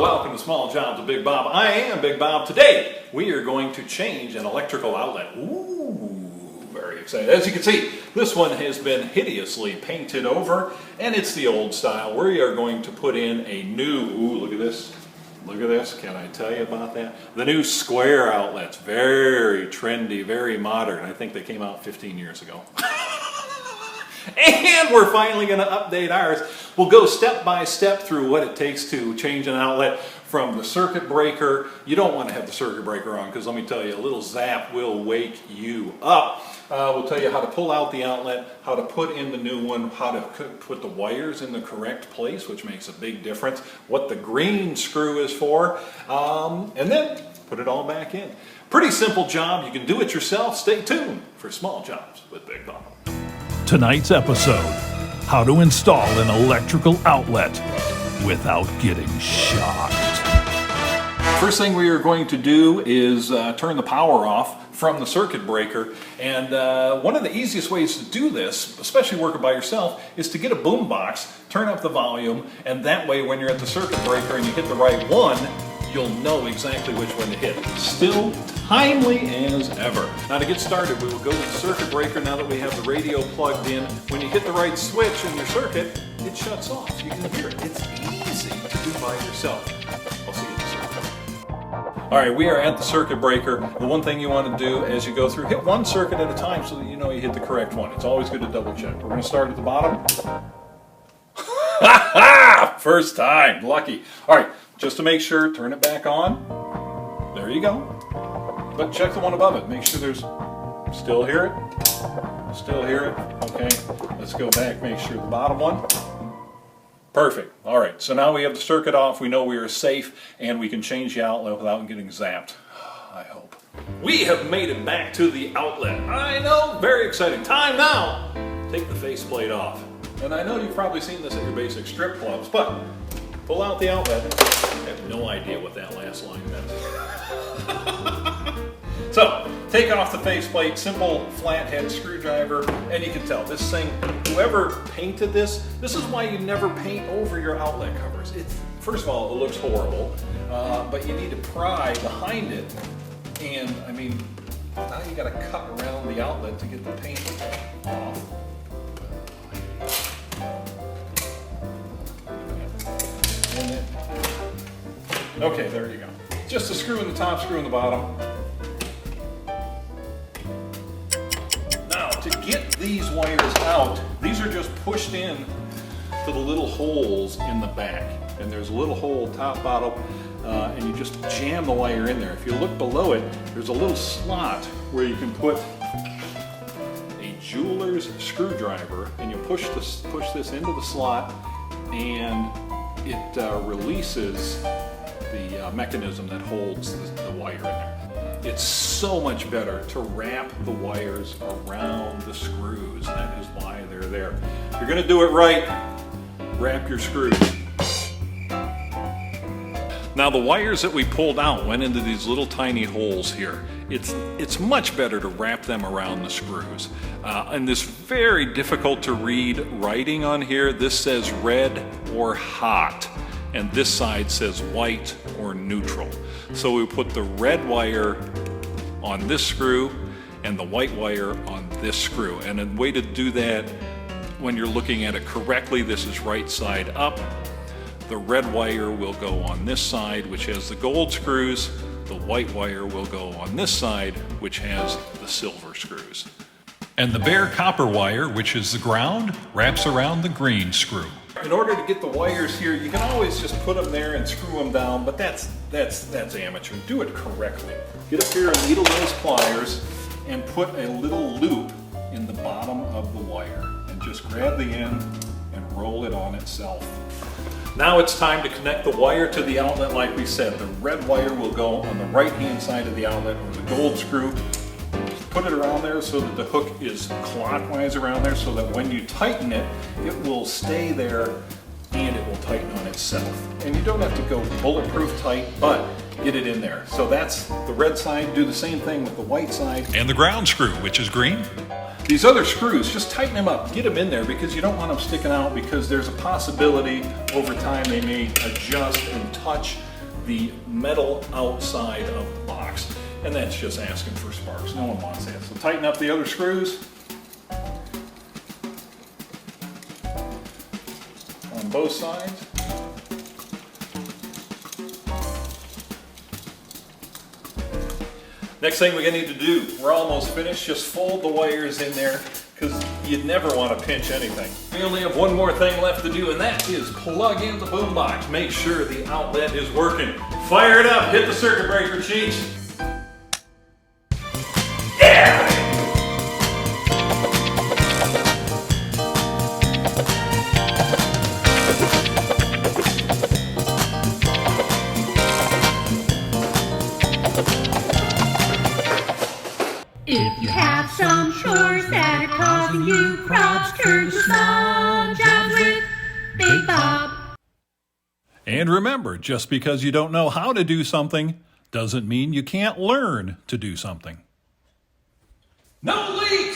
welcome to Small Jobs with Big Bob. I am Big Bob. Today, we are going to change an electrical outlet. Ooh, very excited. As you can see, this one has been hideously painted over, and it's the old style. We are going to put in a new, ooh, look at this. Look at this. Can I tell you about that? The new square outlets. Very trendy, very modern. I think they came out 15 years ago. And we're finally going to update ours. We'll go step by step through what it takes to change an outlet from the circuit breaker. You don't want to have the circuit breaker on because let me tell you, a little zap will wake you up. We'll tell you how to pull out the outlet, how to put in the new one, how to put the wires in the correct place, which makes a big difference, what the green screw is for, and then put it all back in. Pretty simple job. You can do it yourself. Stay tuned for Small Jobs with Big Bob. Tonight's episode, how to install an electrical outlet without getting shocked. First thing we are going to do is turn the power off from the circuit breaker, and one of the easiest ways to do this, especially working by yourself, is to get a boom box, turn up the volume, and that way when you're at the circuit breaker and you hit the right one, you'll know exactly which one to hit. Still timely as ever. Now to get started, we will go to the circuit breaker now that we have the radio plugged in. When you hit the right switch in your circuit, it shuts off. You can hear it. It's easy to do by yourself. I'll see you at the circuit. All right, we are at the circuit breaker. The one thing you want to do as you go through, hit one circuit at a time so that you know you hit the correct one. It's always good to double check. We're going to start at the bottom. First time, lucky. All right, just to make sure, turn it back on. There you go. But check the one above it. Make sure there's, still hear it? Still hear it? Okay, let's go back, make sure the bottom one. Perfect. All right, so now we have the circuit off. We know we are safe, and we can change the outlet without getting zapped. I hope. We have made it back to the outlet. I know, very exciting. Time now. Take the faceplate off. And I know you've probably seen this at your basic strip clubs, but pull out the outlet. I have no idea what that last line meant. So, take off the faceplate, simple flathead screwdriver, and you can tell this thing, whoever painted this is why you never paint over your outlet covers. First of all, it looks horrible, but you need to pry behind it, and I mean, now you got to cut around the outlet to get the paint off. Okay, there you go. Just a screw in the top, screw in the bottom. Now, to get these wires out, these are just pushed in to the little holes in the back. And there's a little hole, top, bottom, and you just jam the wire in there. If you look below it, there's a little slot where you can put a jeweler's screwdriver, and you push this into the slot, and it releases the mechanism that holds the wire in there. It's so much better to wrap the wires around the screws. That is why they're there. If you're going to do it right, wrap your screws. Now the wires that we pulled out went into these little tiny holes here. It's much better to wrap them around the screws. And this very difficult to read writing on here, this says red or hot, and this side says white or neutral. So we put the red wire on this screw and the white wire on this screw. And a way to do that when you're looking at it correctly, this is right side up. The red wire will go on this side, which has the gold screws. The white wire will go on this side, which has the silver screws. And the bare copper wire, which is the ground, wraps around the green screw. In order to get the wires here, you can always just put them there and screw them down, but that's amateur. Do it correctly. Get a pair of needle nose pliers and put a little loop in the bottom of the wire, and just grab the end and roll it on itself. Now it's time to connect the wire to the outlet like we said. The red wire will go on the right-hand side of the outlet, or the gold screw. Just put it around there so that the hook is clockwise around there, so that when you tighten it, it will stay there and it will tighten on itself. And you don't have to go bulletproof tight, but get it in there. So that's the red side. Do the same thing with the white side. And the ground screw, which is green. These other screws, just tighten them up, get them in there, because you don't want them sticking out, because there's a possibility over time they may adjust and touch the metal outside of the box. And that's just asking for sparks. No one wants that. So tighten up the other screws on both sides. Next thing we're going to need to do, we're almost finished, just fold the wires in there because you'd never want to pinch anything. We only have one more thing left to do, and that is plug in the boom box. Make sure the outlet is working. Fire it up, hit the circuit breaker, Cheech. Yeah! If you have some chores that are causing you problems, turn to small jobs with Big Bob. And remember, just because you don't know how to do something doesn't mean you can't learn to do something. No leaks!